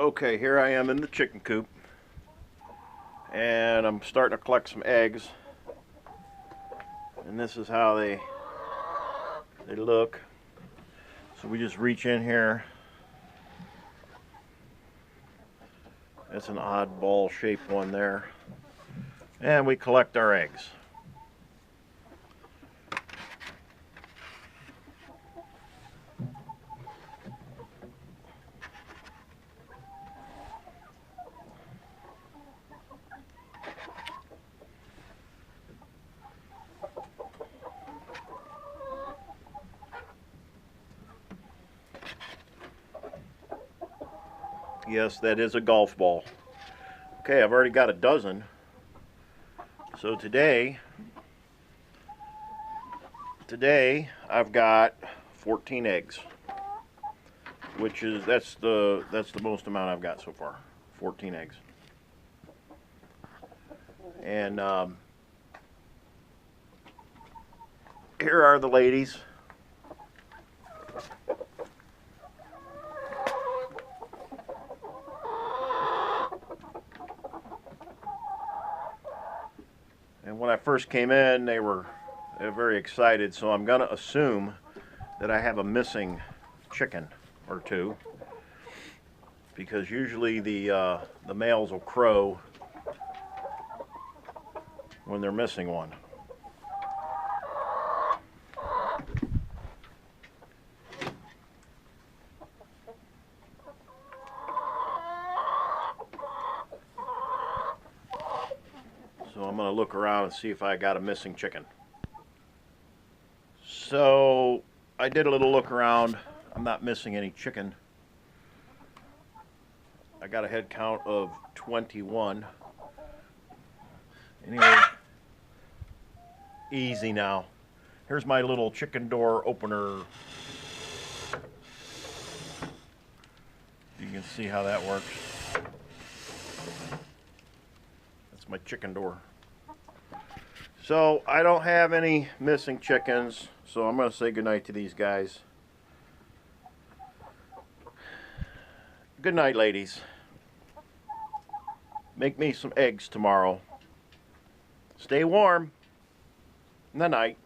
Okay, here I am in the chicken coop, and I'm starting to collect some eggs, and this is how they look. So we just reach in here. That's an oddball shaped one there, and we collect our eggs. Yes, that is a golf ball. Okay, I've already got a dozen. So today I've got 14 eggs, which is that's the most amount I've got so far. 14 eggs. And here are the ladies. And when I first came in, they were very excited, so I'm going to assume that I have a missing chicken or two, because usually the males will crow when they're missing one. So I'm going to look around and see if I got a missing chicken. So I did a little look around. I'm not missing any chicken. I got a head count of 21. Anyway, easy now. Here's my little chicken door opener. You can see how that works. That's my chicken door. So I don't have any missing chickens, so I'm going to say goodnight to these guys. Good night, ladies. Make me some eggs tomorrow. Stay warm. Night-night.